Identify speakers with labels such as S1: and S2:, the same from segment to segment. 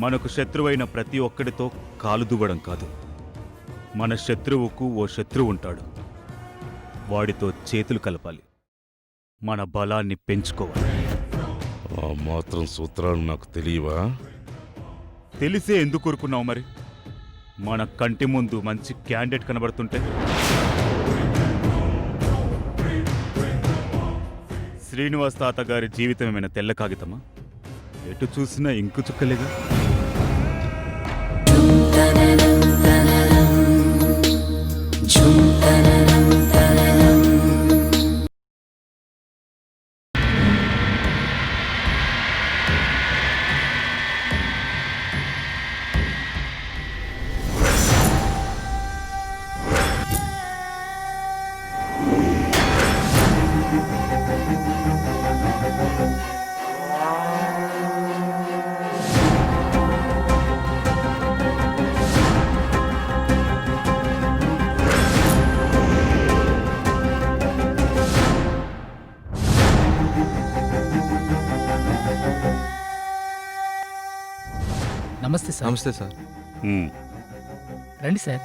S1: మనకు శత్రువైన ప్రతి ఒక్కడితో కాలు దువ్వడం కాదు, మన శత్రువుకు ఓ శత్రువు ఉంటాడు, వాడితో చేతులు కలపాలి, మన బలాన్ని పెంచుకోవాలి.
S2: ఆ మాత్రం సూత్రాలు నాకు తెలియవా?
S1: తెలిసే ఎందుకు కోరుకున్నావు మరి? మన కంటి ముందు మంచి క్యాండిడేట్ కనబడుతుంటే శ్రీనివాస్ తాత గారి జీవితం ఏమైనా తెల్ల కాగితమా? ఎటు చూసినా ఇంకు చుక్కలేగా.
S3: నమస్తే సార్.
S4: నమస్తే సార్.
S3: రండి సార్.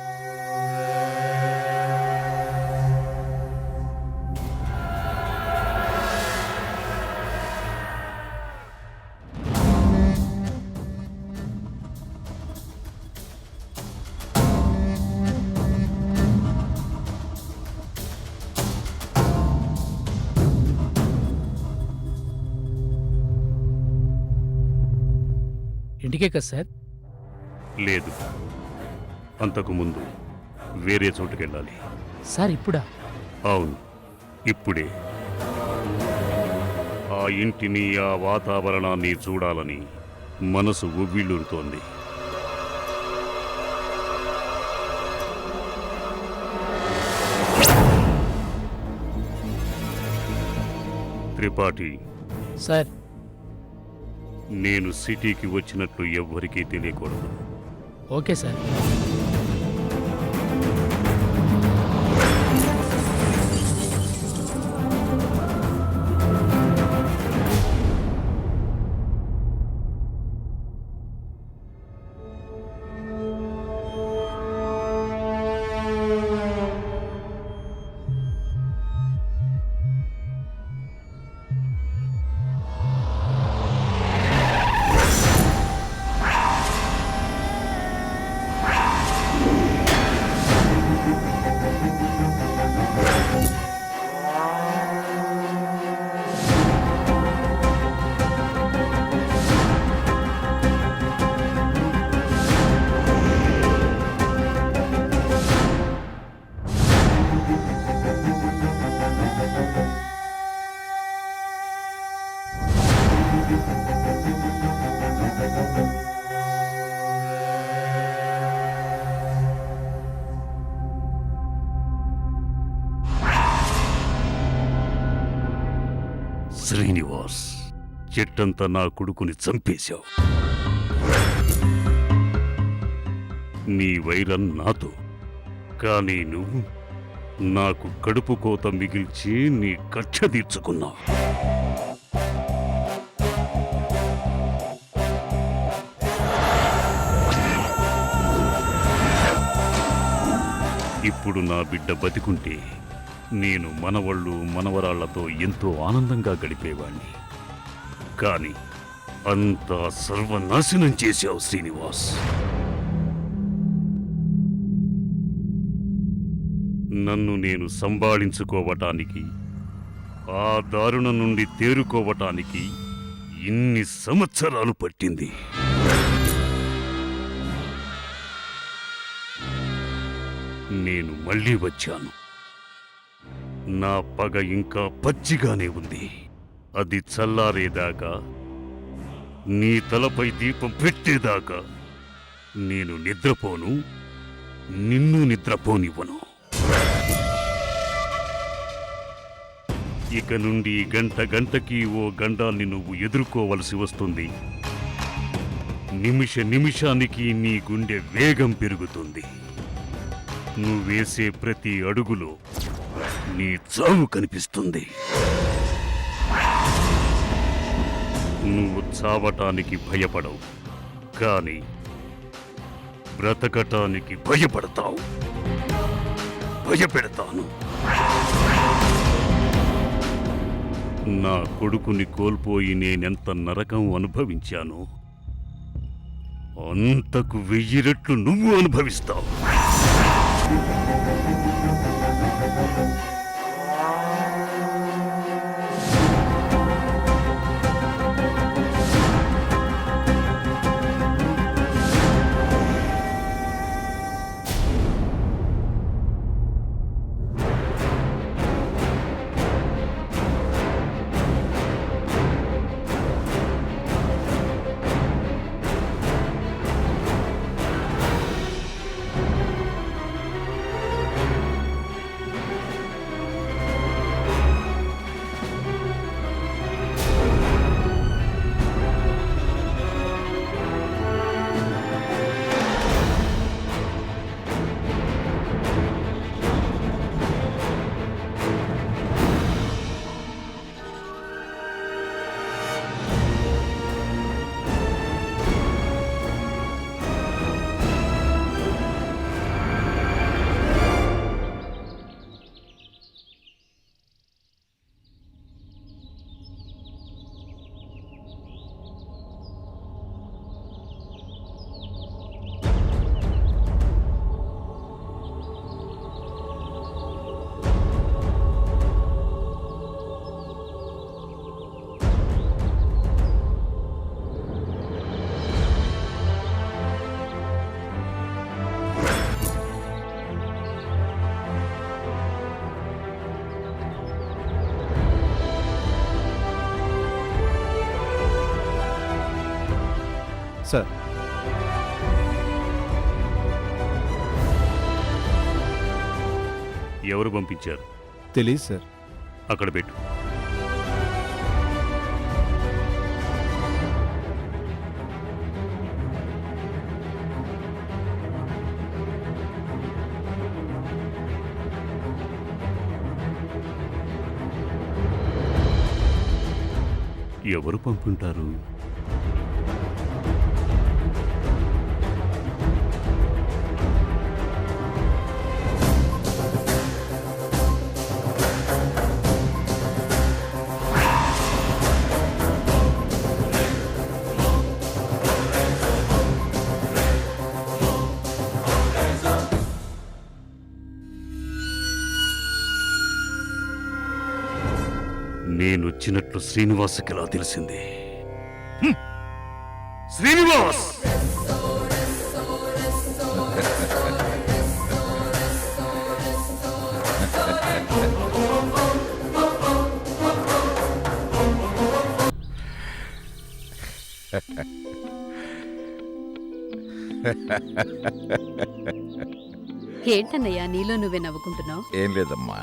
S3: ఇంటికే కదా సార్?
S2: లేదు, అంతకుముందు వేరే చోటుకెళ్ళాలి.
S3: సార్ ఇప్పుడా?
S2: అవును, ఇప్పుడే. ఆ ఇంటిని, ఆ వాతావరణాన్ని చూడాలని మనసు ఉవ్విళ్ళూరుతోంది. త్రిపాఠి
S3: సార్.
S2: నేను సిటీకి వచ్చినట్లు ఎవ్వరికీ తెలియకూడదు.
S3: Okay sir.
S2: శ్రీనివాస్, చెట్టంతా నా కొడుకుని చంపేశావు. నీ వైరం నాతో, కానీ నువ్వు నాకు కడుపు కోత మిగిల్చి నీ కక్ష తీర్చుకున్నావు. ఇప్పుడు నా బిడ్డ బతికుంటే నేను మనవళ్ళు మనవరాళ్లతో ఎంతో ఆనందంగా గడిపేవాణ్ణి. కానీ అంతా సర్వనాశనం చేశావు శ్రీనివాస్. నన్ను నేను సంభాళించుకోవటానికి, ఆ దారుణం నుండి తేరుకోవటానికి ఇన్ని సంవత్సరాలు పట్టింది. నేను మళ్ళీ వచ్చాను. నా పగ ఇంకా పచ్చిగానే ఉంది. అది చల్లారేదాకా, నీ తలపై దీపం పెట్టేదాకా నేను నిద్రపోను, నిన్ను నిద్రపోనివ్వను. ఇక నుండి గంట గంటకి ఓ గండాన్ని నువ్వు ఎదుర్కోవలసి వస్తుంది. నిమిష నిమిషానికి నీ గుండె వేగం పెరుగుతుంది. నువ్వేసే ప్రతి అడుగులో నీ చావు కనిపిస్తుంది. నువ్వు చావటానికి భయపడవు, కానీ బ్రతకటానికి భయపడతావు. భయపెడతాను. నా కొడుకుని కోల్పోయి నేనెంత నరకం అనుభవించానో అంతకు 1000 రెట్లు నువ్వు అనుభవిస్తావు.
S4: సార్,
S2: ఎవరు పంపించారు?
S4: తెలీదు సార్.
S2: అక్కడ పెట్టు. ఎవరు పంపుంటారు? నేనొచ్చినట్లు శ్రీనివాస్కి ఎలా తెలిసింది? శ్రీనివాస్!
S5: ఏంటన్నయ్యా నీలో నువ్వే నవ్వుకుంటున్నావు?
S6: ఏం లేదమ్మా,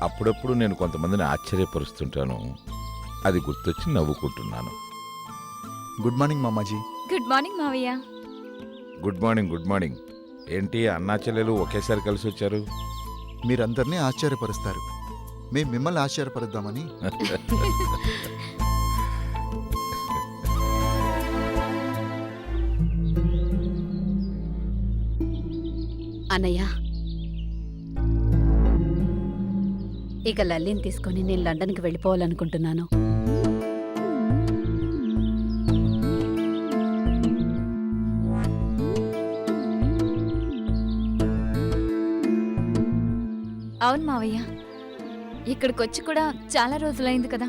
S6: అప్పుడప్పుడు నేను కొంతమందిని ఆశ్చర్యపరుస్తుంటాను. అది గుర్తొచ్చి నవ్వుకుంటున్నాను.
S4: గుడ్ మార్నింగ్ మామాజీ.
S7: గుడ్ మార్నింగ్ మావయ్య.
S6: Good morning. Good morning. ఏంటి అన్నా చెల్లెలు ఒకేసారి కలిసి వచ్చారు?
S4: మీరందరినీ ఆశ్చర్యపరుస్తారు. మేము మిమ్మల్ని ఆశ్చర్యపరుద్దామని.
S5: అన్నయ్య, ఇక లల్లిని తీసుకొని నేను లండన్కి వెళ్ళిపోవాలనుకుంటున్నాను.
S7: అవును మావయ్య, ఇక్కడికొచ్చి కూడా చాలా రోజులైంది కదా,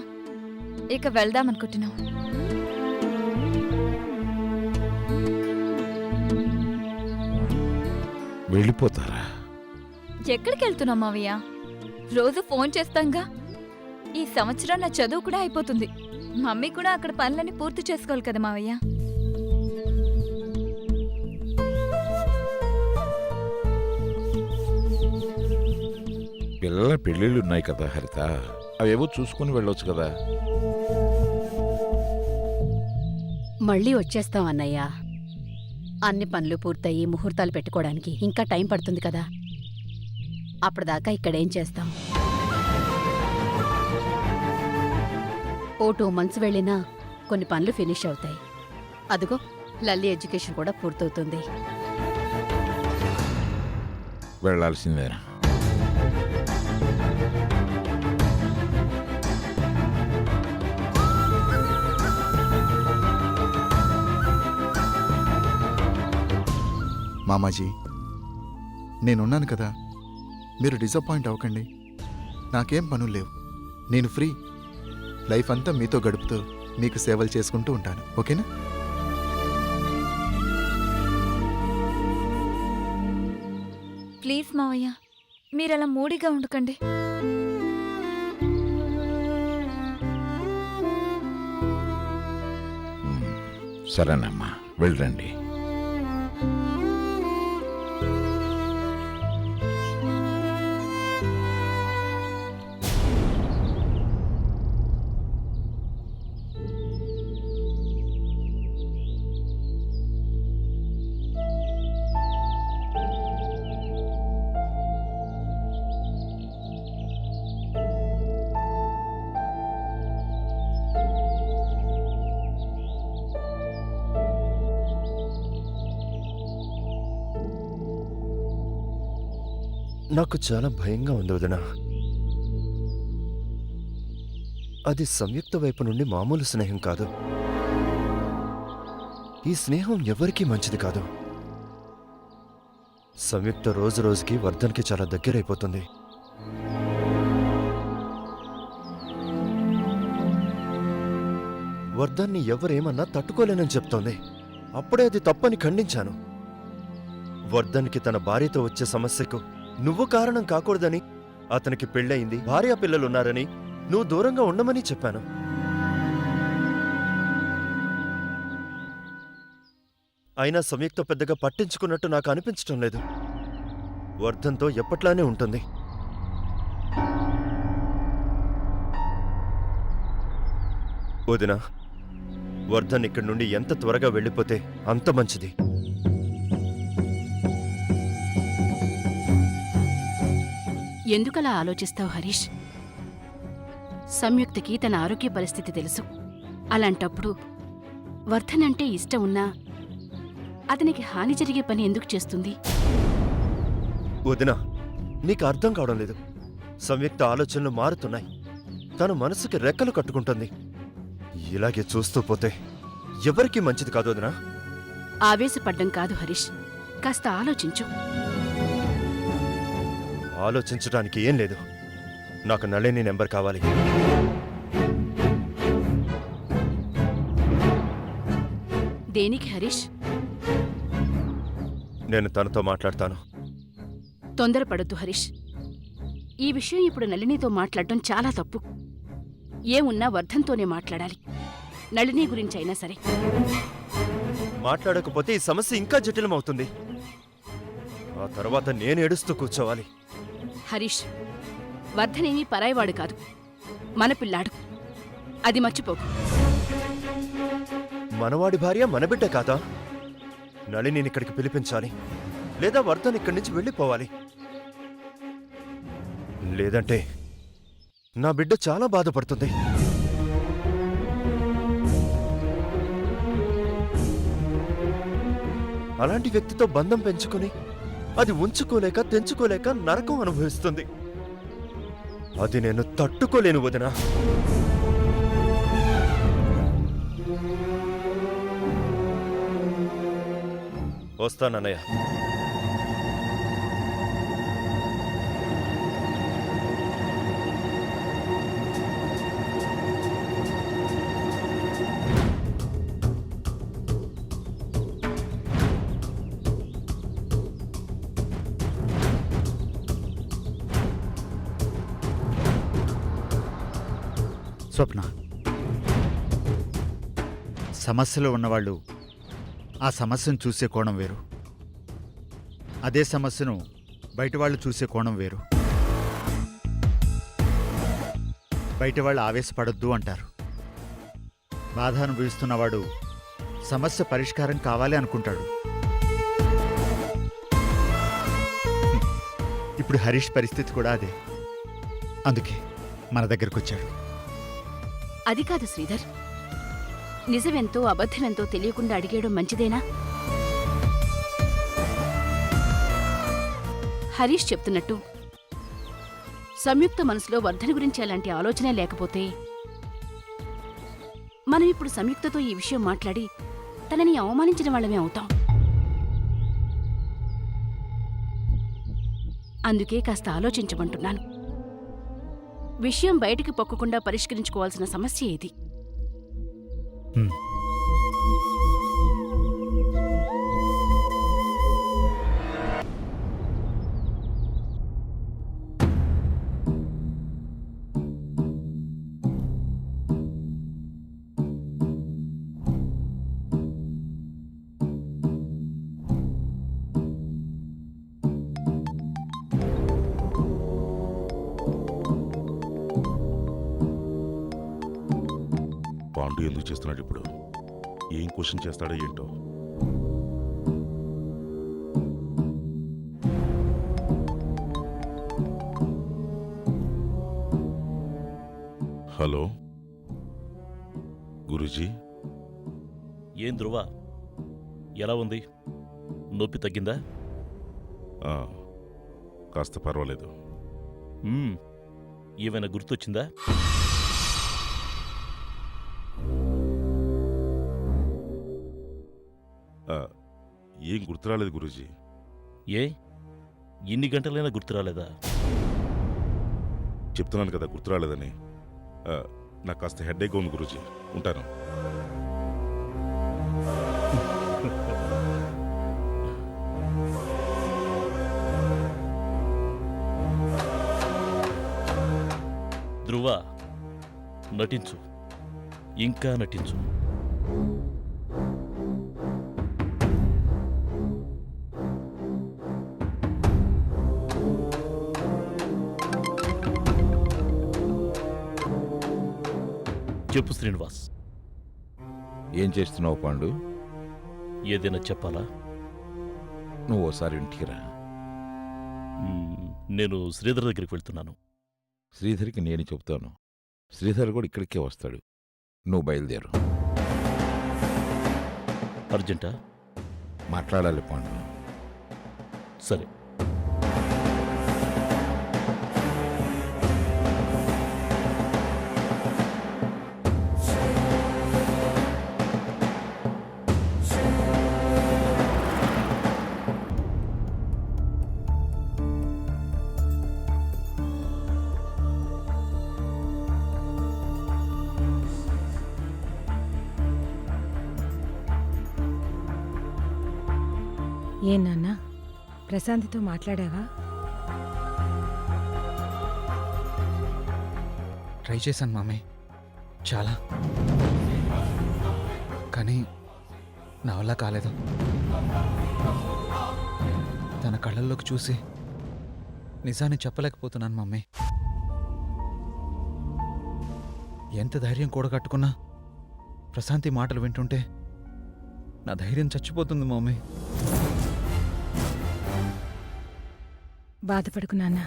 S7: ఇక వెళ్దాం అనుకుంటున్నాం.
S6: వెళ్ళిపోతారా?
S7: ఎక్కడికి వెళ్తున్నాం మావయ్య? రోజు ఫోన్ చేస్తాంగా. ఈ సంవత్సరం నా చదువు కూడా అయిపోతుంది. మమ్మీ కూడా అక్కడ పనులన్నీ పూర్తి చేసుకోవాలి కదా మావయ్య.
S6: పిల్లల పెళ్ళిళ్ళు ఉన్నాయి కదా హరిత, అవేవో చూసుకుని వెళ్ళొచ్చు కదా.
S5: మళ్ళీ వచ్చేస్తాం అన్నయ్య. అన్ని పనులు పూర్తయి ముహూర్తాలు పెట్టుకోవడానికి ఇంకా టైం పడుతుంది కదా. అప్పటిదాకా ఇక్కడేం చేస్తాం? ఓ 2 months వెళ్ళినా కొన్ని పనులు ఫినిష్ అవుతాయి. అదిగో లల్లి ఎడ్యుకేషన్ కూడా పూర్తవుతుంది.
S6: వెళ్ళాల్సిందేనా?
S4: మామాజీ, నేనున్నాను కదా, మీరు డిసప్పాయింట్ అవ్వకండి. నాకేం పనులు లేవు, నేను ఫ్రీ. లైఫ్ అంతా మీతో గడుపుతూ మీకు సేవలు చేసుకుంటూ ఉంటాను. ఓకేనా?
S7: ప్లీజ్ మావయ్య, మీరలా మూడీగా ఉండకండి.
S6: సరేనమ్మా, వెళ్ళండి.
S8: నాకు చాలా భయంగా ఉంది వదిన. అది సంయుక్త వైపు నుండి మామూలు స్నేహం కాదు. ఈ స్నేహం ఎవరికీ మంచిది కాదు. సంయుక్త రోజు రోజుకి వర్ధన్కి చాలా దగ్గరైపోతుంది. వర్ధన్ని ఎవరేమన్నా తట్టుకోలేనని చెప్తోంది. అప్పుడే అది తప్పని ఖండించాను. వర్ధన్కి తన భార్యతో వచ్చే సమస్యకు నువ్వు కారణం కాకూడదని, అతనికి పెళ్ళయింది, భార్యా పిల్లలున్నారని, నువ్వు దూరంగా ఉండమని చెప్పాను. అయినా సంయుక్త పెద్దగా పట్టించుకున్నట్టు నాకు అనిపించటం లేదు. వర్ధన్తో ఎప్పట్లానే ఉంటుంది. వదినా, వర్ధన్ ఇక్కడి నుండి ఎంత త్వరగా వెళ్ళిపోతే అంత మంచిది.
S5: ఎందుకలా ఆలోచిస్తావు హరీష్? సంయుక్తకి తన ఆరోగ్య పరిస్థితి తెలుసు. అలాంటప్పుడు వర్ధన్ అంటే ఇష్టం ఉన్నా అతనికి హాని జరిగే పని ఎందుకు చేస్తుంది?
S8: వదినా, నీకు అర్థం కావడం లేదు. సంయుక్త ఆలోచనలు మారుతున్నాయి. తన మనసుకి రెక్కలు కట్టుకుంటుంది. ఇలాగే చూస్తూ పోతే ఎవరికీ మంచిది కాదు వదినా.
S5: ఆవేశపడ్డం కాదు హరీష్, కాస్త ఆలోచించు.
S8: ఆలోచించడానికి ఏం లేదు. నాకు నళిని నెంబర్ కావాలి.
S5: దేనికి హరీష్?
S8: నేను తనతో మాట్లాడతాను.
S5: తొందరపడొద్దు హరీష్. ఈ విషయం ఇప్పుడు నళినితో మాట్లాడటం చాలా తప్పు. ఏమున్నా వర్ధన్తోనే మాట్లాడాలి. నళిని గురించి అయినా సరే.
S8: మాట్లాడకపోతే ఈ సమస్య ఇంకా జటిలమవుతుంది. ఆ తర్వాత నేను ఏడుస్తూ కూర్చోవాలి.
S5: హరీష్, వర్ధనేమి పరాయివాడు కాదు, మన పిల్లాడు. అది మర్చిపోకు.
S8: మనవాడి భార్య మన బిడ్డ కాదా? నళినిని ఇక్కడికి పిలిపించాలి, లేదా వర్ధన్ ఇక్కడి నుంచి వెళ్ళిపోవాలి. లేదంటే నా బిడ్డ చాలా బాధపడుతుంది. అలాంటి వ్యక్తితో బంధం పెంచుకుని అది ఉంచుకోలేక తెంచుకోలేక నరకం అనుభవిస్తుంది. అది నేను తట్టుకోలేను వదినా. వస్తానన్నయ్య.
S9: స్వప్న, సమస్యలో ఉన్నవాళ్ళు ఆ సమస్యను చూసే కోణం వేరు, అదే సమస్యను బయట వాళ్ళు చూసే కోణం వేరు. బయట వాళ్ళు ఆవేశపడొద్దు అంటారు. బాధ అనుభవిస్తున్నవాడు సమస్య పరిష్కారం కావాలి అనుకుంటాడు. ఇప్పుడు హరీష్ పరిస్థితి కూడా అదే. అందుకే మన దగ్గరకు వచ్చాడు.
S5: అది కాదు శ్రీధర్, నిజమెంతో అబద్ధమెంతో తెలియకుండా అడిగేయడం మంచిదేనా? హరీష్ చెప్తున్నట్టు సంయుక్త మనసులో వర్ధని గురించి అలాంటి ఆలోచనే లేకపోతే మనం ఇప్పుడు సంయుక్తతో ఈ విషయం మాట్లాడి తనని అవమానించిన వాళ్ళమే అవుతాం. అందుకే కాస్త ఆలోచించమంటున్నాను. విషయం బయటికి పొక్కకుండా పరిష్కరించుకోవాల్సిన సమస్య ఇది.
S1: హ్మ్.
S2: పాండు ఎందుకు చేస్తున్నాడు ఇప్పుడు? ఏం క్వశ్చన్ చేస్తాడో ఏంటో. హలో గురూజీ.
S10: ఏం ధ్రువ, ఎలా ఉంది? నొప్పి తగ్గిందా?
S2: ఆ, కాస్త పర్వాలేదు.
S10: ఏమైనా గుర్తొచ్చిందా?
S2: ఆ, ఏం గుర్తురాలేదు గురూజీ.
S10: ఏ ఇన్ని గంటలైనా గుర్తురాలేదా?
S2: చెప్తున్నాను కదా గుర్తురాలేదని. నాకు కాస్త హెడ్ఏక్గా ఉంది గురూజీ. ఉంటాను.
S10: ధ్రువ, నటించు, ఇంకా నటించు. చెప్పు శ్రీనివాస్,
S6: ఏం చేస్తున్నావు పాండు?
S10: ఏదైనా చెప్పాలా?
S6: నువ్వు ఓసారి ఇంటికి రా.
S10: నేను శ్రీధర్ దగ్గరికి వెళ్తున్నాను.
S6: శ్రీధర్కి నేను చెప్తాను. శ్రీధర్ కూడా ఇక్కడికే వస్తాడు. నువ్వు బయలుదేరు.
S10: అర్జెంటా?
S6: మాట్లాడాలి పాండు.
S10: సరే.
S11: ఏ నాన్నా, ప్రశాంత్తో మాట్లాడావా?
S3: ట్రై చేశాను మామయ్య, చాలా. కానీ నా వల్ల కాలేదు. తన కళ్ళల్లోకి చూసి నిజాన్ని చెప్పలేకపోతున్నాను మమ్మీ. ఎంత ధైర్యం కూడగట్టుకున్నా ప్రశాంతి మాటలు వింటుంటే నా ధైర్యం చచ్చిపోతుంది మమ్మీ.
S11: బాధపడకు నాన్న.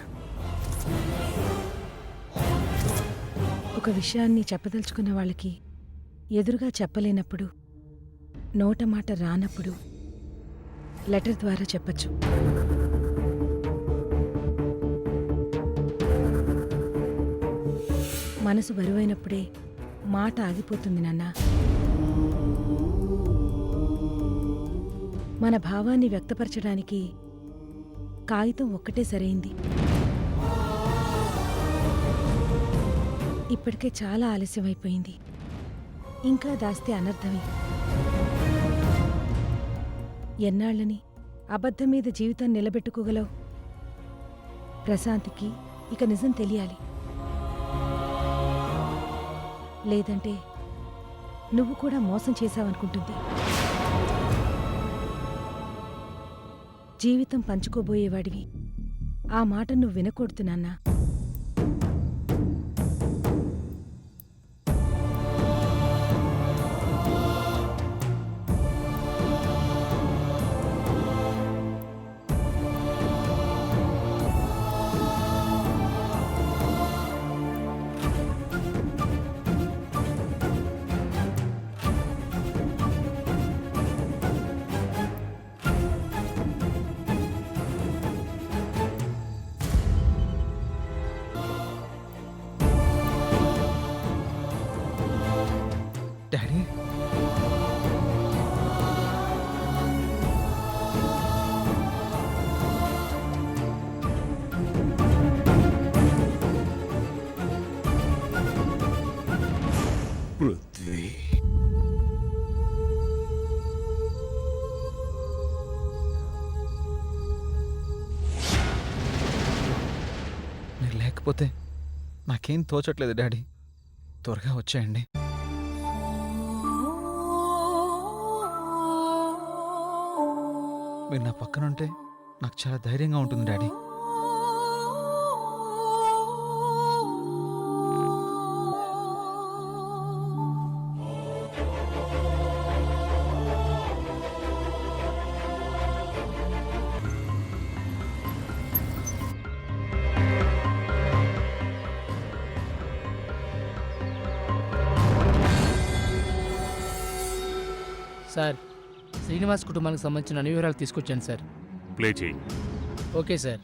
S11: ఒక విషయాన్ని చెప్పదలుచుకున్న వాళ్ళకి ఎదురుగా చెప్పలేనప్పుడు, నోట మాట రానప్పుడు లెటర్ ద్వారా చెప్పచ్చు. మనసు బరువైనప్పుడే మాట ఆగిపోతుంది నాన్న. మన భావాన్ని వ్యక్తపరచడానికి కాగితం ఒక్కటే సరైంది. ఇప్పటికే చాలా ఆలస్యమైపోయింది. ఇంకా దాస్తే అనర్థమే. ఎన్నాళ్ళని అబద్ధం మీద జీవితాన్ని నిలబెట్టుకోగలవు? ప్రశాంత్కి ఇక నిజం తెలియాలి. లేదంటే నువ్వు కూడా మోసం చేశావనుకుంటుంది. జీవితం పంచుకోబోయేవాడివి. ఆ మాట నువ్వు వినకూడదు నాన్నా.
S3: డాడీ
S2: పృథ్వీ,
S3: మీరు లేకపోతే నాకేం తోచట్లేదు డాడీ. త్వరగా వచ్చేయండి. మీరు నా పక్కన ఉంటే నాకు చాలా ధైర్యంగా ఉంటుంది డాడీ.
S12: సార్, శ్రీనివాస్ కుటుంబానికి సంబంధించిన అన్ని వివరాలు తీసుకొచ్చాను సార్.
S2: ప్లే చేయి.
S12: Okay sir.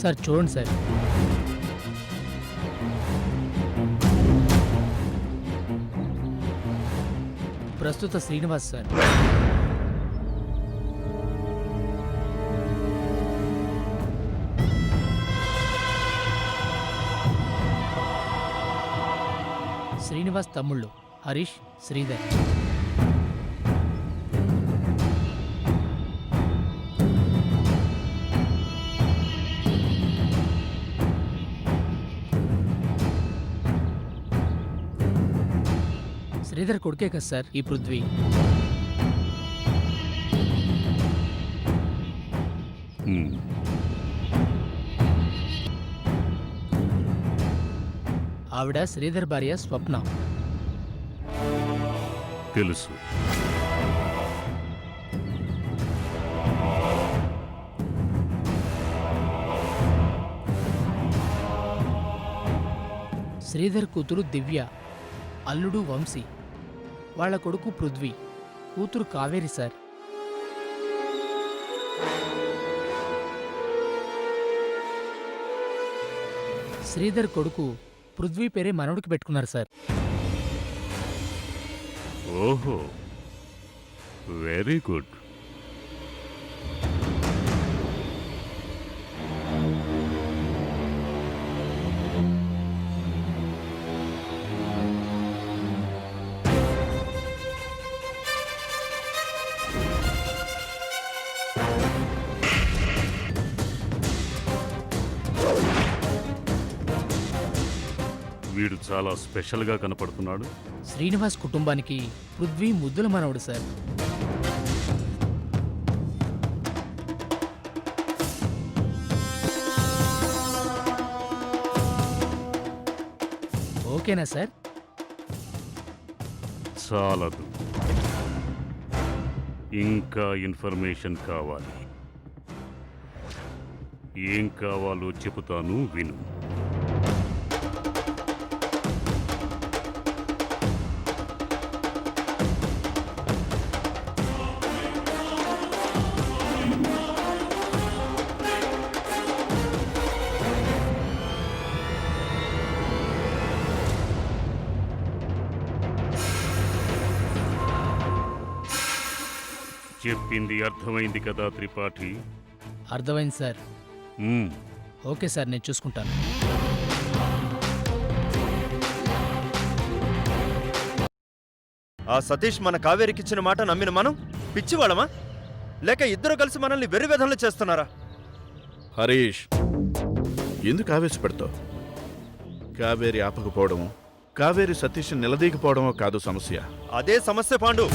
S12: సార్ చూడండి సార్. ప్రస్తుత శ్రీనివాస్ సార్. శ్రీనివాస్ తమ్ముళ్ళు హరీష్, శ్రీధర్. శ్రీధర్ కొడుకే కదా సార్ ఈ పృథ్వీ.
S2: హ్మ్.
S12: ఆవిడ శ్రీధర్ భార్య స్వప్న.
S2: తెలుసు.
S12: శ్రీధర్ కూతురు దివ్య, అల్లుడు వంశీ, వాళ్ళ కొడుకు పృథ్వీ, కూతురు కావేరి సార్. శ్రీధర్ కొడుకు పృథ్వీ పేరే మనవడికి పెట్టుకున్నారు సార్.
S2: ఓహో, వెరీ గుడ్. వీడు చాలా స్పెషల్గా కనపడుతున్నాడు.
S12: శ్రీనివాస్ కుటుంబానికి పృథ్వీ ముద్దుల మనవడు సార్. ఓకేనా సార్?
S2: చాలదు, ఇంకా ఇన్ఫర్మేషన్ కావాలి. ఏం కావాలో చెబుతాను, విను. చెప్పింది అర్థమైంది కదా త్రిపాఠి?
S12: అర్థమైంది సార్.
S2: మ్మ్.
S12: ఓకే సార్, నేను చూసుకుంటాను.
S8: ఆ సతీష్ మన కావేరికిచ్చిన మాట నమ్మిన మనం పిచ్చివాళ్ళమా, లేక ఇద్దరు కలిసి మనల్ని వెర్రివెధంలో చేస్తున్నారా?
S10: హరీష్, ఎందుకు ఆవేశపెడతావు? కావేరి ఆపకపోవడమో, కావేరి సతీష్ నిలదీకపోవడమో కాదు సమస్య.
S8: అదే సమస్య పాండు.